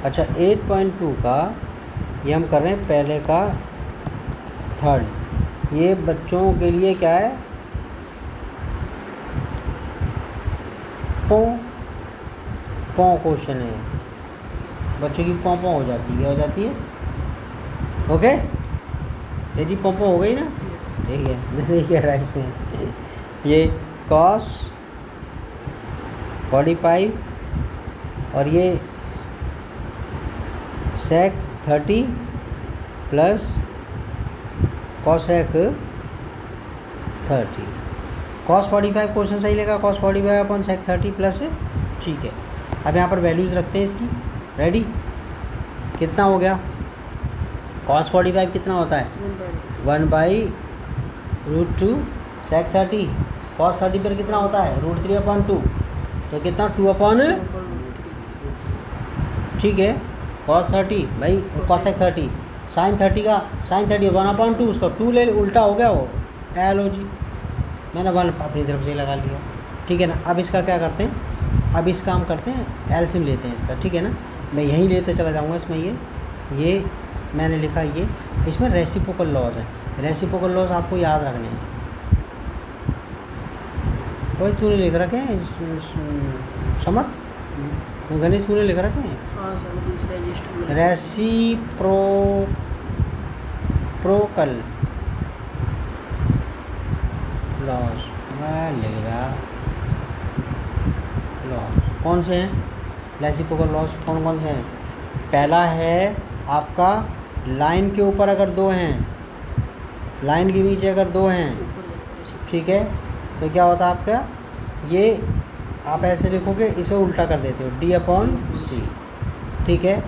अच्छा 8.2 का ये हम कर रहे हैं पहले का थर्ड। ये बच्चों के लिए क्या है, पौ क्वेश्चन है। बच्चों की पौ हो जाती है, क्या हो जाती है? ओके, तेरी पौ हो गई ना? ठीक है। नहीं कह रहा है इसमें ये cos 45 और ये sec 30 plus cosec 30। cos 45 question सही लगा, cos 45 अपॉन sec 30 प्लस, ठीक है। अब यहाँ पर वैल्यूज़ रखते हैं इसकी। रेडी? कितना हो गया? cos 45 कितना होता है? 1/√2 sec 30। cos 30 पर कितना होता है? √3/2। तो कितना? 2/, ठीक है। cos 30 भाई cosec 30, sin 30 का sin 30 1/2, उसका 2 ले, उल्टा हो गया वो। लो जी, मैंने 1 अपनी तरफ से लगा लिया, ठीक है ना। अब इसका क्या करते हैं, अब इसका हम करते हैं एलसीएम लेते हैं इसका, ठीक है ना। मैं यहीं लेते चला जाऊँगा इसमें। ये मैंने लिखा, ये इसमें रेसिप्रोकल लॉज है। रेसिप्रोकल लॉज आपको याद रखने हैं। कोई तूने लिख रखे हैं समर्थ, गणेश तूने लिख रखे हैं? रेसिप्रोकल लॉज लिख रहा लॉज कौन से हैं? रेसिप्रोकल लॉज कौन से हैं? पहला है आपका लाइन के ऊपर अगर 2 हैं, लाइन के नीचे अगर 2 हैं, ठीक है, तो क्या होता है आपका, ये आप ऐसे लिखोगे, इसे उल्टा कर देते हो D/C, ठीक है।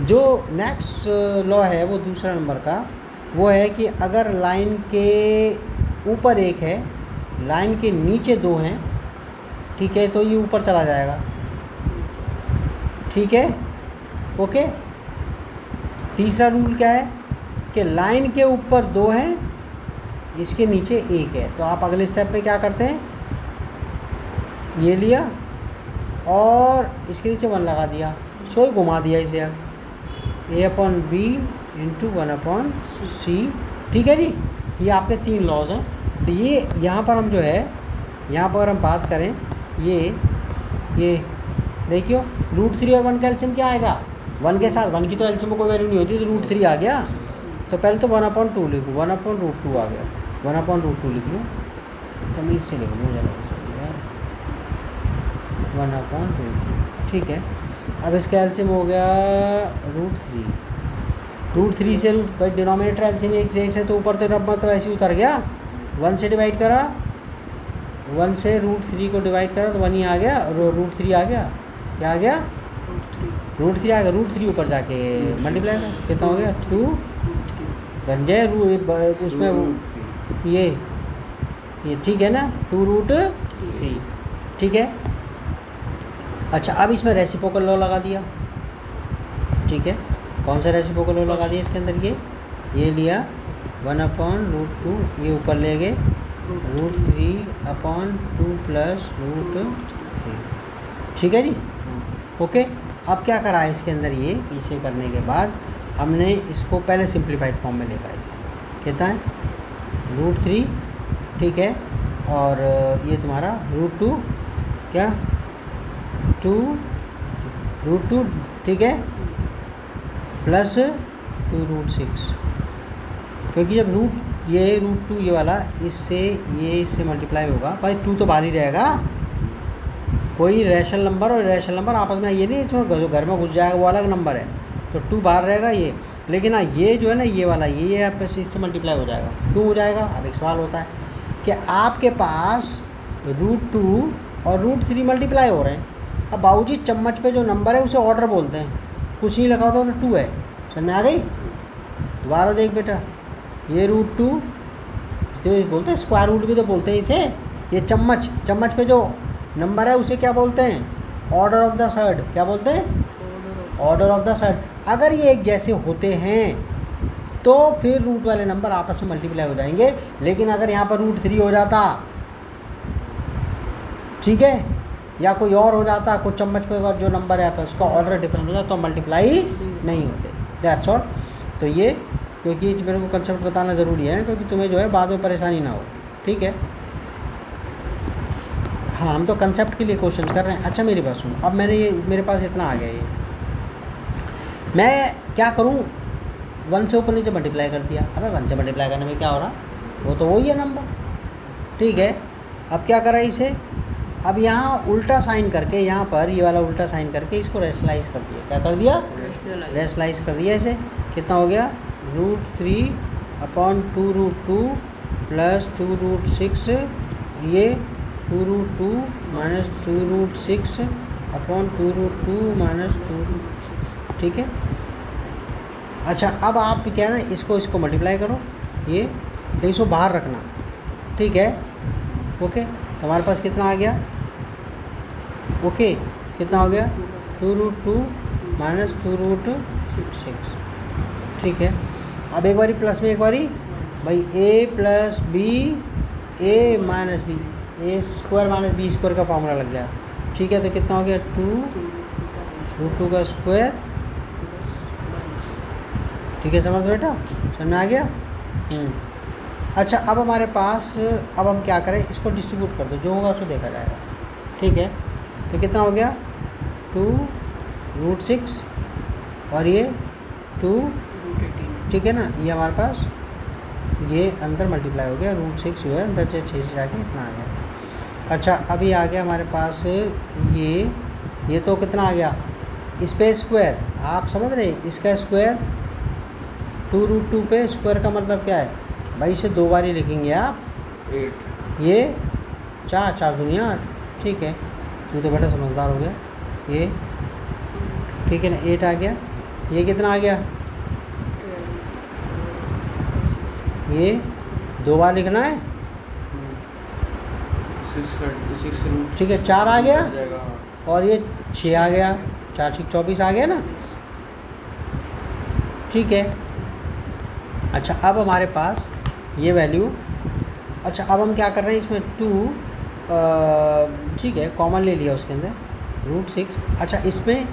जो नेक्स्ट लॉ है वो दूसरा नंबर का, वो है कि अगर लाइन के ऊपर 1 है, लाइन के नीचे 2 हैं, ठीक है, तो ये ऊपर चला जाएगा, ठीक है, ओके। तीसरा रूल क्या है कि लाइन के ऊपर 2 हैं, इसके नीचे 1 है, तो आप अगले स्टेप पे क्या करते हैं, ये लिया और इसके नीचे 1 लगा दिया, सो ही घुमा दिया इसे। अब A/B × 1/C, ठीक है जी। ये आपके 3 लॉज हैं। तो ये यहाँ पर हम जो है, यहाँ पर हम बात करें, ये देखियो √3 और 1 का एलसीएम क्या आएगा? 1 के साथ 1 की तो एलसीएम में कोई वैल्यू नहीं होती, तो √3 आ गया। तो पहले तो 1/2 लिखूँ, 1/√2 आ गया, 1/√2 लिख लूँ, तो मैं इससे लिख लूँ जरा, 1/√2, ठीक है। अब इसका एलसीएम हो गया √3 से भाई डिनोमिनेटर एलसीएम एक से तो ऊपर तो नंबर तो ऐसे ही उतर गया, 1 से डिवाइड करा, 1 से √3 को डिवाइड करा तो 1 ही आ गया, √3 आ गया, क्या आ गया? √3 आ गया। √3 ऊपर जाके मल्टीप्लाई कर, कितना हो गया? 2 गंजे उसमें ये ठीक है ना, 2√3, ठीक है। अच्छा, अब इसमें रेसिप्रोकल लॉ लगा दिया, ठीक है। कौन सा रेसिप्रोकल लॉ लगा दिया इसके अंदर? ये लिया 1/√2, ये ऊपर ले गए √3/2 प्लस √3, ठीक है जी, ओके। अब क्या करा है इसके अंदर, ये इसे करने के बाद हमने इसको पहले सिंप्लीफाइड फॉर्म में लिखा है। इसे कहता है √3, ठीक है, और ये तुम्हारा √2 क्या 2√2, ठीक है, प्लस 2√6, क्योंकि जब ये √2 ये वाला इससे मल्टीप्लाई होगा, भाई 2 तो बाहर ही रहेगा। कोई रैशनल नंबर और इरेशनल नंबर आपस में ये नहीं, इसमें जो घर में घुस जाएगा वो अलग नंबर है, तो 2 बाहर रहेगा ये। लेकिन हाँ, ये जो है ना, ये वाला ये आपस इससे मल्टीप्लाई हो जाएगा। क्यों हो जाएगा? अब एक सवाल होता है कि आपके पास √2 और √3 मल्टीप्लाई हो रहे हैं। अब बाबूजी चम्मच पे जो नंबर है उसे ऑर्डर बोलते हैं, कुछ नहीं लगा होता तो 2 है, समझ में आ गई? दोबारा देख बेटा, ये √2 बोलते हैं, स्क्वायर रूट भी तो बोलते हैं इसे। ये चम्मच पे जो नंबर है उसे क्या बोलते हैं? Order of the surd. क्या बोलते हैं? Order of the surd. अगर ये एक जैसे होते हैं तो फिर रूट वाले नंबर आपस में मल्टीप्लाई हो जाएंगे। लेकिन अगर यहाँ पर √3 हो जाता, ठीक है, या कोई और हो जाता, कुछ चम्मच पे अगर जो नंबर है उसका ऑर्डर डिफरेंट हो जाता तो मल्टीप्लाई नहीं होते। That's all. तो ये क्योंकि मेरे को कंसेप्ट बताना ज़रूरी है क्योंकि तुम्हें जो है बाद में परेशानी ना हो, ठीक है। हाँ, हम तो कंसेप्ट के लिए क्वेश्चन कर रहे हैं। अच्छा मेरी बात सुनो, अब मेरे पास इतना आ गया, ये मैं क्या करूँ, 1 से ऊपर नीचे मल्टीप्लाई कर दिया। अबे 1 से मल्टीप्लाई करने में क्या हो रहा, वो तो वही है नंबर, ठीक है। अब क्या करा इसे, अब यहाँ उल्टा साइन करके, यहाँ पर ये वाला उल्टा साइन करके इसको रेशनलाइज कर दिया। क्या कर दिया, रेशनलाइज कर दिया। इसे कितना हो गया, √3/2√2 प्लस 2√6, ये 2√2 माइनस 2√6/2√2 माइनस 2, ठीक है। अच्छा अब आप क्या है ना, इसको मल्टीप्लाई करो, ये तो इसको बाहर रखना, ठीक है। ओके, तो हमारे पास कितना आ गया, ओके कितना हो गया, 2√2 माइनस 2√6, ठीक है। अब एक बारी प्लस में एक बारी भाई a plus B a minus B, a square minus B square का फॉर्मूला लग गया, ठीक है। तो कितना हो गया, 2√2 का स्क्वायर, ठीक है। समझ बेटा, समझ में आ गया। अच्छा अब हमारे पास, अब हम क्या करें, इसको डिस्ट्रीब्यूट कर दो, जो होगा उसको देखा जाएगा, ठीक है। तो कितना हो गया, 2√6 और ये 2, ठीक है ना। ये हमारे पास ये अंदर मल्टीप्लाई हो गया, √6 जो है अंदर 6 से जाके इतना आ गया। अच्छा अभी आ गया हमारे पास ये तो कितना आ गया, इस पे स्क्वायर, आप समझ रहे हैं, इसका स्क्वायर 2√2 पे स्क्वायर का मतलब क्या है भाई, इसे 2 बार ही लिखेंगे आप, 8, ये 4 दूनी 8, ठीक है। ये तो बेटा समझदार हो गया, ये ठीक है ना, 8 आ गया। ये कितना आ गया, ये 2 बार लिखना है, 6 ठीक है। 4 आ गया जाएगा, और ये 6 आ गया, 4 6 24 आ गया ना, ठीक है। अच्छा अब हमारे पास ये वैल्यू, अच्छा अब हम क्या कर रहे हैं, इसमें 2, ठीक है, कॉमन ले लिया उसके अंदर, √6। अच्छा इसमें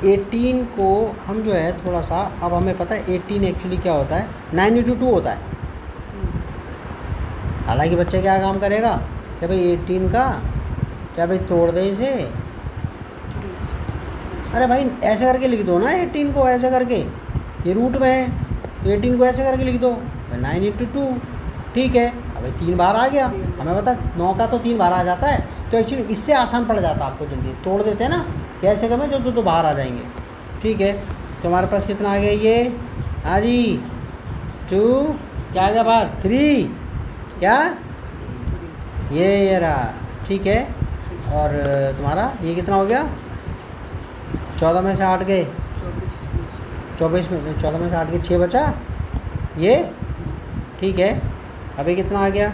18 को हम जो है थोड़ा सा, अब हमें पता है 18 एक्चुअली क्या होता है, 9×2 होता है। हालांकि बच्चे क्या काम करेगा कि भाई 18 का क्या भाई तोड़ दे इसे, अरे भाई ऐसे करके लिख दो ना, 18 को ऐसे करके, ये रूट में है तो 18 को ऐसे करके लिख दो 9×2, ठीक है। अब 3 बार आ गया, हमें पता 9 का तो 3 बार आ जाता है, तो एक्चुअली इससे आसान पड़ जाता है आपको, जल्दी तोड़ देते हैं ना, कैसे करें जो तो बाहर आ जाएंगे, ठीक है। तो हमारे पास कितना आ गया, ये हाँ जी 2, क्या आ गया बाहर, 3, क्या ये रहा, ठीक है। और तुम्हारा ये कितना हो गया, 14 में से 8 गए, 24 में 14 में से 8 गए, 6 बचा ये, ठीक है। अभी कितना आ गया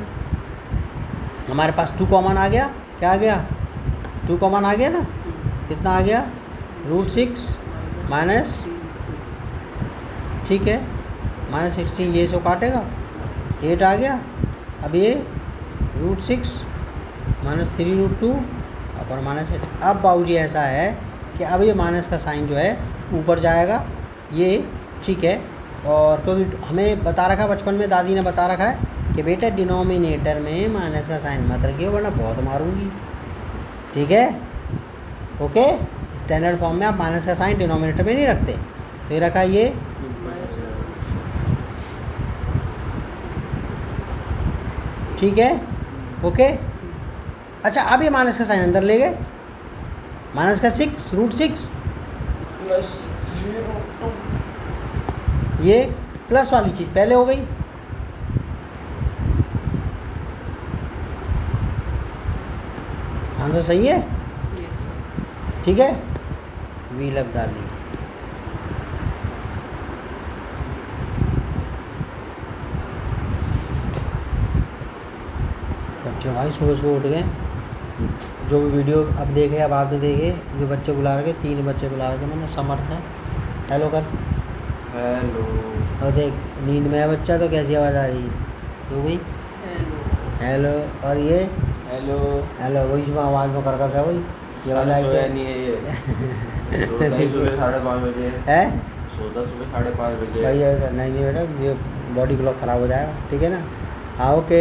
हमारे पास, 2 कॉमन आ गया, क्या आ गया, 2 कॉमन आ गया ना, कितना आ गया, √6 माइनस, ठीक है, -16, ये सो काटेगा, 8 आ गया। अब ये √6 माइनस 3√2 और -8। अब बाबूजी ऐसा है कि अब ये माइनस का साइन जो है ऊपर जाएगा, ये ठीक है। और क्योंकि हमें बता रखा बचपन में, दादी ने बता रखा है कि बेटा डिनोमिनेटर में माइनस का साइन मत रखिए वरना बहुत मारूंगी, ठीक है। ओके, स्टैंडर्ड फॉर्म में आप माइनस का साइन डिनोमिनेटर में नहीं रखते, तो ये रखा ये, ठीक है, ओके। अच्छा अब ये माइनस का साइन अंदर ले गए, माइनस का 6 √6, ये प्लस वाली चीज़ पहले हो गई, आंसर सही है, ठीक है। वी लव दादी। बच्चे भाई सुबह सुबह उठ गए, जो भी वीडियो अब देखे या बाद में देखे, जो बच्चे बुला रखे, 3 बच्चे बुला रखे मैंने, समर्थ है, हेलो कर, हेलो, और देख नींद में है बच्चा तो कैसी आवाज़ आ रही है, तो भाई हेलो, और ये हेलो, हेलो, वही इसमें आवाज़ में करकस है वही, ये वाला साढ़े सोया आइटम नहीं है ये। सोता ही सुबह 5:30 बजे है सोता सुबह 5:30 बजे। भाई। नहीं नहीं बेटा, ये बॉडी क्लॉक ख़राब हो जाएगा, ठीक है ना। हाँ ओके।